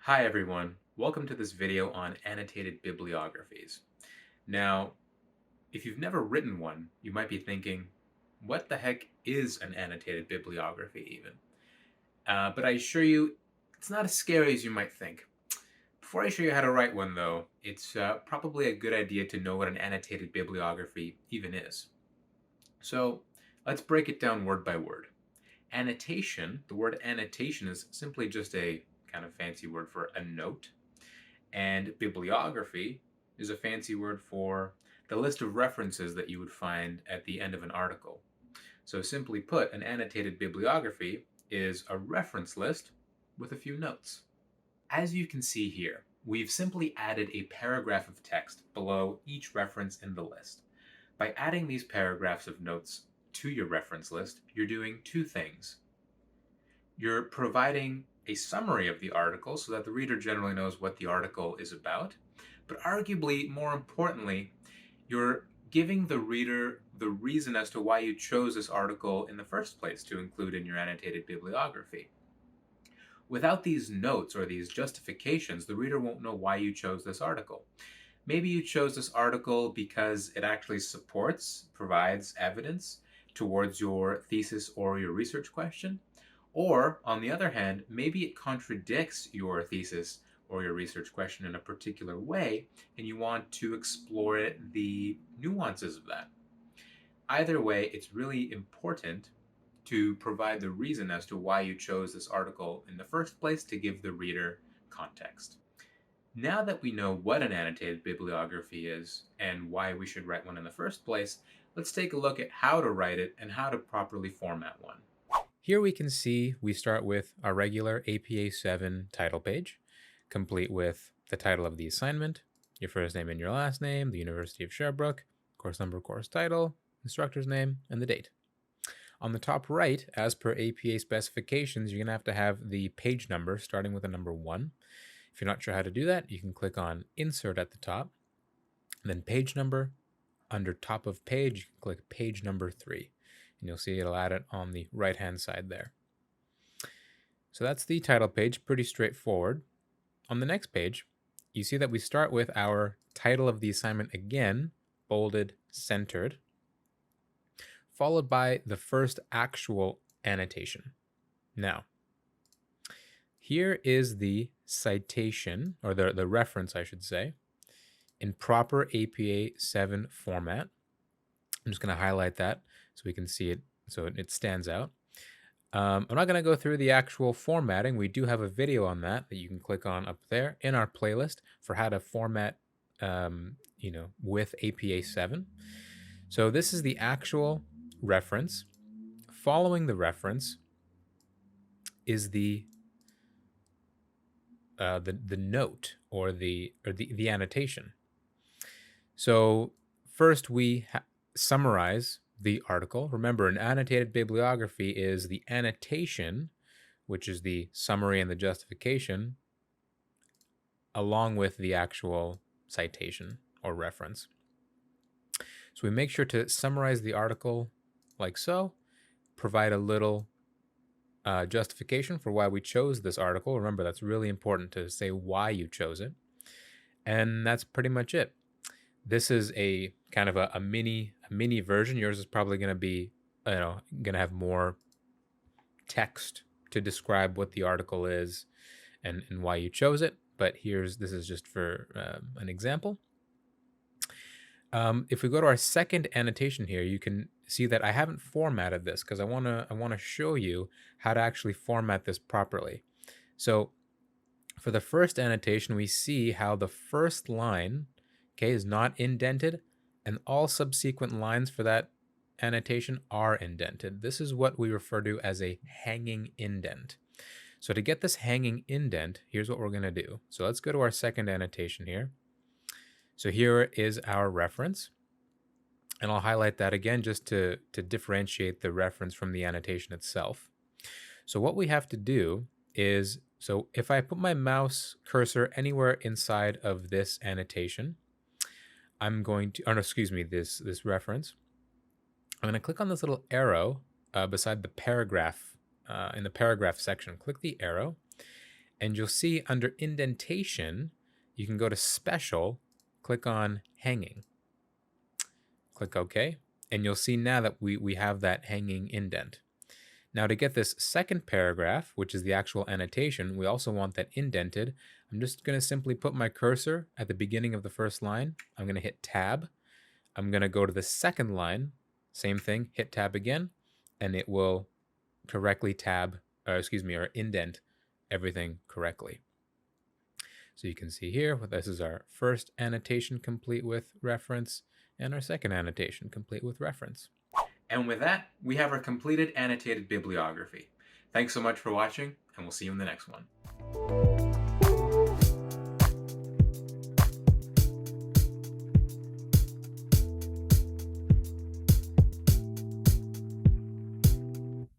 Hi everyone, welcome to this video on annotated bibliographies. Now, if you've never written one, you might be thinking, what the heck is an annotated bibliography even? But I assure you, it's not as scary as you might think. Before I show you how to write one though, it's probably a good idea to know what an annotated bibliography even is. So let's break it down word by word. Annotation, the word annotation is simply just a kind of fancy word for a note. And bibliography is a fancy word for the list of references that you would find at the end of an article. So simply put, an annotated bibliography is a reference list with a few notes. As you can see here, we've simply added a paragraph of text below each reference in the list. By adding these paragraphs of notes to your reference list, you're doing two things. You're providing a summary of the article so that the reader generally knows what the article is about, but arguably more importantly, you're giving the reader the reason as to why you chose this article in the first place to include in your annotated bibliography. Without these notes or these justifications, the reader won't know why you chose this article. Maybe you chose this article because it actually provides evidence towards your thesis or your research question. Or, on the other hand, maybe it contradicts your thesis or your research question in a particular way, and you want to explore the nuances of that. Either way, it's really important to provide the reason as to why you chose this article in the first place to give the reader context. Now that we know what an annotated bibliography is and why we should write one in the first place, let's take a look at how to write it and how to properly format one. Here we can see we start with our regular APA 7 title page, complete with the title of the assignment, your first name and your last name, the University of Sherbrooke, course number, course title, instructor's name, and the date. On the top right, as per APA specifications, you're going to have the page number starting with a number 1. If you're not sure how to do that, you can click on Insert at the top, then Page Number. Under Top of Page, you can click Page Number 3. And you'll see it'll add it on the right-hand side there. So that's the title page, pretty straightforward. On the next page, you see that we start with our title of the assignment again, bolded, centered, followed by the first actual annotation. Now, here is the citation, or the reference, I should say, in proper APA 7 format. I'm just going to highlight that so we can see it, so it stands out. I'm not going to go through the actual formatting. We do have a video on that you can click on up there in our playlist for how to format, with APA 7. So this is the actual reference. Following the reference is the note or the annotation. So first we summarize the article. Remember, an annotated bibliography is the annotation, which is the summary and the justification, along with the actual citation or reference. So we make sure to summarize the article like so, provide a little justification for why we chose this article. Remember, that's really important to say why you chose it. And that's pretty much it. This is a kind of a mini version. Yours is probably going to be, going to have more text to describe what the article is and why you chose it. But this is just for an example. If we go to our second annotation here, you can see that I haven't formatted this because I want to show you how to actually format this properly. So for the first annotation, we see how the first line, is not indented, and all subsequent lines for that annotation are indented. This is what we refer to as a hanging indent. So to get this hanging indent, here's what we're going to do. So let's go to our second annotation here. So here is our reference, and I'll highlight that again just to differentiate the reference from the annotation itself. So what we have to do is, so if I put my mouse cursor anywhere inside of this annotation, I'm going to, this reference, I'm going to click on this little arrow beside the paragraph, in the paragraph section. Click the arrow, And you'll see under indentation, you can go to special, click on hanging. Click OK, and you'll see now that we have that hanging indent. Now to get this second paragraph, which is the actual annotation, we also want that indented. I'm just going to simply put my cursor at the beginning of the first line. I'm going to hit tab. I'm going to go to the second line, same thing, hit tab again, and it will correctly or indent everything correctly. So you can see here, this is our first annotation complete with reference, and our second annotation complete with reference. And with that, we have our completed annotated bibliography. Thanks so much for watching, and we'll see you in the next one.